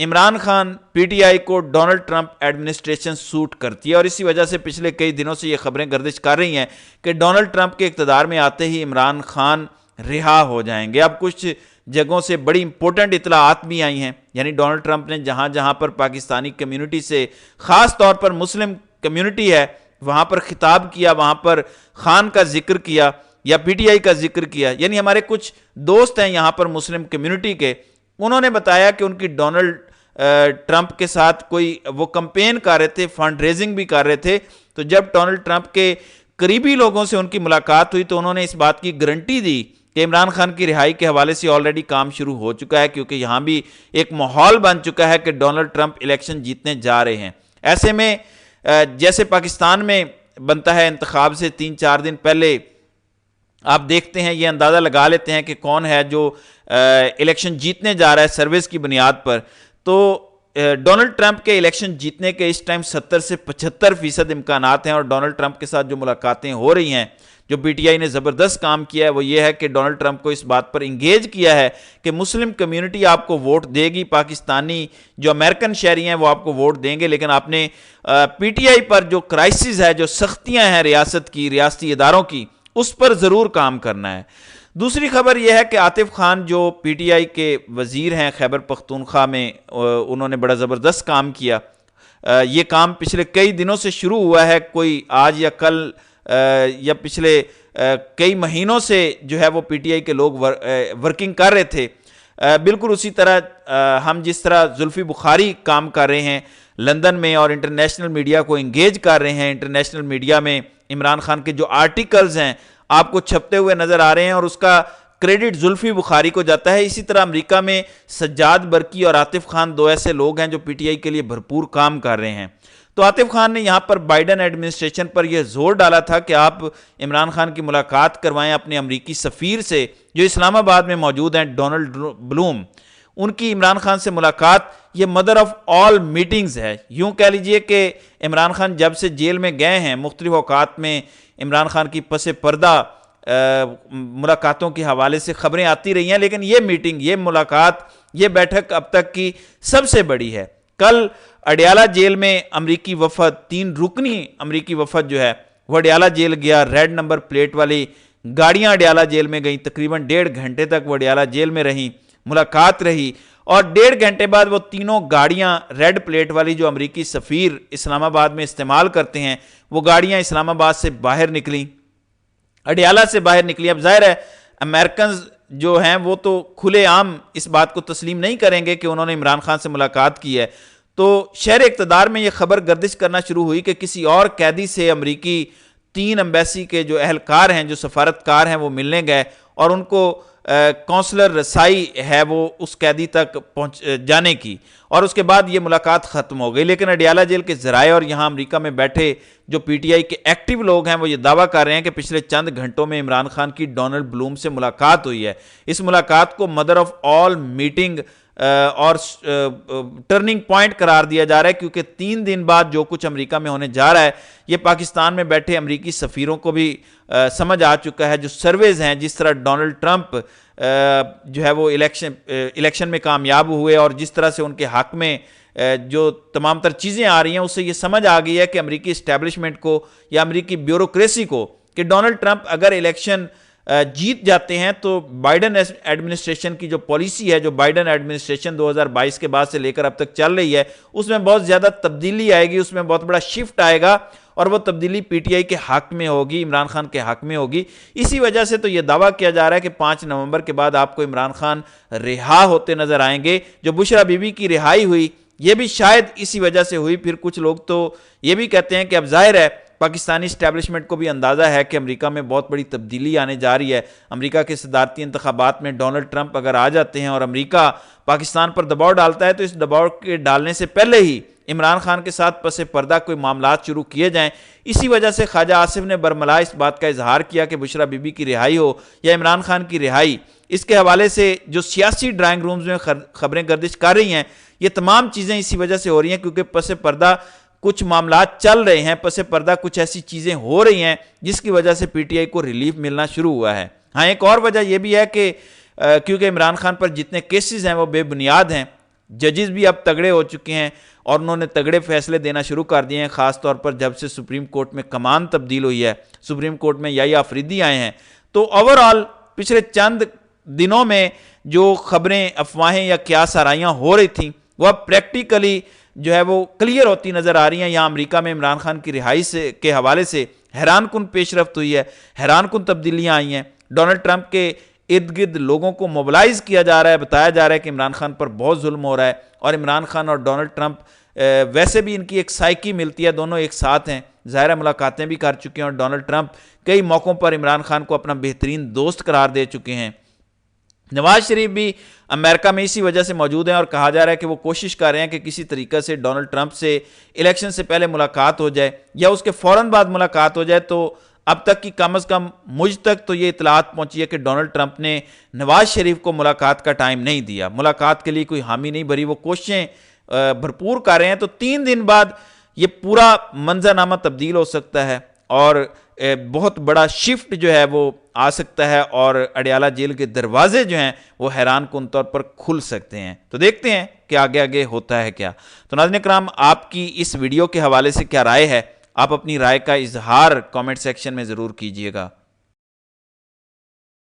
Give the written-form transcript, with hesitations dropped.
Imran Khan P T I کو Donald Trump administration suit کرتی ہے، اور اسی وجہ سے پچھلے کئی دنوں سے یہ خبریں گردش کر رہی ہیں کہ ڈونلڈ ٹرمپ کے اقتدار میں آتے ہی عمران خان رہا ہو جائیں گے۔ اب کچھ جگہوں سے بڑی امپورٹنٹ اطلاعات بھی آئی ہیں، یعنی ڈونلڈ ٹرمپ نے جہاں جہاں پر پاکستانی کمیونٹی سے، خاص طور پر مسلم کمیونٹی ہے، وہاں پر خطاب کیا، وہاں پر خان کا ذکر کیا یا پی ٹی آئی کا ذکر کیا، یعنی ہمارے کچھ دوست ہیں یہاں پر مسلم کمیونٹی کے، انہوں نے بتایا کہ ان کی ڈونلڈ ٹرمپ کے ساتھ کوئی وہ کمپین کر رہے تھے، فنڈ ریزنگ بھی کر رہے تھے، تو جب ڈونلڈ ٹرمپ کے قریبی لوگوں سے ان کی ملاقات ہوئی تو انہوں نے اس بات کی گارنٹی دی کہ عمران خان کی رہائی کے حوالے سے آلریڈی کام شروع ہو چکا ہے، کیونکہ یہاں بھی ایک ماحول بن چکا ہے کہ ڈونلڈ ٹرمپ الیکشن جیتنے جا رہے ہیں۔ ایسے میں جیسے پاکستان میں بنتا ہے انتخاب سے 3-4 دن پہلے آپ دیکھتے ہیں، یہ اندازہ لگا لیتے ہیں کہ کون ہے جو الیکشن جیتنے جا رہا ہے سروس کی بنیاد پر، تو ڈونلڈ ٹرمپ کے الیکشن جیتنے کے اس ٹائم 70 سے 75% امکانات ہیں، اور ڈونلڈ ٹرمپ کے ساتھ جو ملاقاتیں ہو رہی ہیں، جو پی ٹی آئی نے زبردست کام کیا ہے وہ یہ ہے کہ ڈونلڈ ٹرمپ کو اس بات پر انگیج کیا ہے کہ مسلم کمیونٹی آپ کو ووٹ دے گی، پاکستانی جو امریکن شہری ہیں وہ آپ کو ووٹ دیں گے، لیکن آپ نے پی ٹی آئی پر جو کرائسس ہے، جو سختیاں ہیں ریاست کی، ریاستی اداروں کی، اس پر ضرور کام کرنا ہے۔ دوسری خبر یہ ہے کہ عاطف خان جو پی ٹی آئی کے وزیر ہیں خیبر پختونخوا میں، انہوں نے بڑا زبردست کام کیا۔ یہ کام پچھلے کئی دنوں سے شروع ہوا ہے، کوئی آج یا کل یا پچھلے کئی مہینوں سے جو ہے وہ پی ٹی آئی کے لوگ ورکنگ کر رہے تھے۔ بالکل اسی طرح ہم جس طرح زلفی بخاری کام کر رہے ہیں لندن میں اور انٹرنیشنل میڈیا کو انگیج کر رہے ہیں، انٹرنیشنل میڈیا میں عمران خان کے جو آرٹیکلز ہیں آپ کو چھپتے ہوئے نظر آ رہے ہیں اور اس کا کریڈٹ زلفی بخاری کو جاتا ہے، اسی طرح امریکہ میں سجاد برقی اور عاطف خان دو ایسے لوگ ہیں جو پی ٹی آئی کے لیے بھرپور کام کر رہے ہیں۔ تو عاطف خان نے یہاں پر بائیڈن ایڈمنسٹریشن پر یہ زور ڈالا تھا کہ آپ عمران خان کی ملاقات کروائیں اپنے امریکی سفیر سے جو اسلام آباد میں موجود ہیں، ڈونلڈ بلوم۔ ان کی عمران خان سے ملاقات یہ مدر آف آل میٹنگز ہے۔ یوں کہہ لیجئے کہ عمران خان جب سے جیل میں گئے ہیں، مختلف اوقات میں عمران خان کی پس پردہ ملاقاتوں کے حوالے سے خبریں آتی رہی ہیں، لیکن یہ میٹنگ، یہ ملاقات، یہ بیٹھک اب تک کی سب سے بڑی ہے۔ کل اڈیالہ جیل میں امریکی وفد، 3 رکنی امریکی وفد جو ہے وہ اڈیالہ جیل گیا، ریڈ نمبر پلیٹ والی گاڑیاں اڈیالہ جیل میں گئیں، تقریباً 1.5 گھنٹے تک وہ اڈیالہ جیل میں رہیں، ملاقات رہی، اور 1.5 گھنٹے بعد وہ تینوں گاڑیاں ریڈ پلیٹ والی جو امریکی سفیر اسلام آباد میں استعمال کرتے ہیں، وہ گاڑیاں اسلام آباد سے باہر نکلیں، اڈیالہ سے باہر نکلی۔ اب ظاہر ہے امریکنز جو ہیں وہ تو کھلے عام اس بات کو تسلیم نہیں کریں گے کہ انہوں نے عمران خان سے ملاقات کی ہے، تو شہر اقتدار میں یہ خبر گردش کرنا شروع ہوئی کہ کسی اور قیدی سے امریکی 3 ایمبیسی کے جو اہلکار ہیں، جو سفارتکار ہیں، وہ ملنے گئے اور ان کو کونسلر رسائی ہے وہ اس قیدی تک پہنچ جانے کی، اور اس کے بعد یہ ملاقات ختم ہو گئی۔ لیکن اڈیالہ جیل کے ذرائع اور یہاں امریکہ میں بیٹھے جو پی ٹی آئی کے ایکٹیو لوگ ہیں وہ یہ دعویٰ کر رہے ہیں کہ پچھلے چند گھنٹوں میں عمران خان کی ڈونلڈ بلوم سے ملاقات ہوئی ہے۔ اس ملاقات کو مدر آف آل میٹنگ اور ٹرننگ پوائنٹ قرار دیا جا رہا ہے، کیونکہ 3 دن بعد جو کچھ امریکہ میں ہونے جا رہا ہے یہ پاکستان میں بیٹھے امریکی سفیروں کو بھی سمجھ آ چکا ہے۔ جو سرویز ہیں، جس طرح ڈونلڈ ٹرمپ جو ہے وہ الیکشن میں کامیاب ہوئے اور جس طرح سے ان کے حق میں جو تمام تر چیزیں آ رہی ہیں، اس سے یہ سمجھ آ گئی ہے کہ امریکی اسٹیبلشمنٹ کو یا امریکی بیوروکریسی کو کہ ڈونلڈ ٹرمپ اگر الیکشن جیت جاتے ہیں تو بائیڈن ایڈمنسٹریشن کی جو پالیسی ہے، جو بائیڈن ایڈمنسٹریشن 2022 کے بعد سے لے کر اب تک چل رہی ہے، اس میں بہت زیادہ تبدیلی آئے گی، اس میں بہت بڑا شفٹ آئے گا، اور وہ تبدیلی پی ٹی آئی کے حق میں ہوگی، عمران خان کے حق میں ہوگی۔ اسی وجہ سے تو یہ دعویٰ کیا جا رہا ہے کہ 5 نومبر کے بعد آپ کو عمران خان رہا ہوتے نظر آئیں گے۔ جو بشرا بی بی کی رہائی ہوئی یہ بھی شاید اسی وجہ سے ہوئی۔ پھر کچھ لوگ تو یہ بھی کہتے ہیں کہ اب ظاہر ہے پاکستانی اسٹیبلشمنٹ کو بھی اندازہ ہے کہ امریکہ میں بہت بڑی تبدیلی آنے جا رہی ہے۔ امریکہ کے صدارتی انتخابات میں ڈونلڈ ٹرمپ اگر آ جاتے ہیں اور امریکہ پاکستان پر دباؤ ڈالتا ہے تو اس دباؤ کے ڈالنے سے پہلے ہی عمران خان کے ساتھ پس پردہ کوئی معاملات شروع کیے جائیں۔ اسی وجہ سے خواجہ آصف نے برملا اس بات کا اظہار کیا کہ بشرا بی بی کی رہائی ہو یا عمران خان کی رہائی، اس کے حوالے سے جو سیاسی ڈرائنگ رومز میں خبریں گردش کر رہی ہیں، یہ تمام چیزیں اسی وجہ سے ہو رہی ہیں کیونکہ پس پردہ کچھ معاملات چل رہے ہیں، پس پردہ کچھ ایسی چیزیں ہو رہی ہیں جس کی وجہ سے پی ٹی آئی کو ریلیف ملنا شروع ہوا ہے۔ ہاں، ایک اور وجہ یہ بھی ہے کہ کیونکہ عمران خان پر جتنے کیسز ہیں وہ بے بنیاد ہیں، ججز بھی اب تگڑے ہو چکے ہیں اور انہوں نے تگڑے فیصلے دینا شروع کر دیے ہیں، خاص طور پر جب سے سپریم کورٹ میں کمان تبدیل ہوئی ہے، سپریم کورٹ میں یحییٰ آفریدی آئے ہیں۔ تو اوورآل پچھلے چند دنوں میں جو خبریں، افواہیں یا قیاس آرائیاں ہو رہی تھیں وہ اب پریکٹیکلی جو ہے وہ کلیئر ہوتی نظر آ رہی ہیں۔ یہاں امریکہ میں عمران خان کی رہائی کے حوالے سے حیران کن پیش رفت ہوئی ہے، حیران کن تبدیلیاں آئی ہیں۔ ڈونلڈ ٹرمپ کے ارد گرد لوگوں کو موبلائز کیا جا رہا ہے، بتایا جا رہا ہے کہ عمران خان پر بہت ظلم ہو رہا ہے، اور عمران خان اور ڈونلڈ ٹرمپ ویسے بھی ان کی ایک سائیکی ملتی ہے، دونوں ایک ساتھ ہیں، ظاہرہ ملاقاتیں بھی کر چکے ہیں، اور ڈونلڈ ٹرمپ کئی موقعوں پر عمران خان کو اپنا بہترین دوست قرار دے چکے ہیں۔ نواز شریف بھی امریکہ میں اسی وجہ سے موجود ہیں، اور کہا جا رہا ہے کہ وہ کوشش کر رہے ہیں کہ کسی طریقے سے ڈونلڈ ٹرمپ سے الیکشن سے پہلے ملاقات ہو جائے یا اس کے فوراً بعد ملاقات ہو جائے۔ تو اب تک کی کم از کم مجھ تک تو یہ اطلاعات پہنچی ہے کہ ڈونلڈ ٹرمپ نے نواز شریف کو ملاقات کا ٹائم نہیں دیا، ملاقات کے لیے کوئی حامی نہیں بھری، وہ کوششیں بھرپور کر رہے ہیں۔ تو 3 دن بعد یہ پورا منظرنامہ تبدیل ہو سکتا ہے اور بہت بڑا شفٹ جو ہے وہ آ سکتا ہے، اور اڈیالہ جیل کے دروازے جو ہیں وہ حیران کن طور پر کھل سکتے ہیں۔ تو دیکھتے ہیں کہ آگے آگے ہوتا ہے کیا۔ تو ناظرین کرام، آپ کی اس ویڈیو کے حوالے سے کیا رائے ہے؟ آپ اپنی رائے کا اظہار کامنٹ سیکشن میں ضرور کیجئے گا۔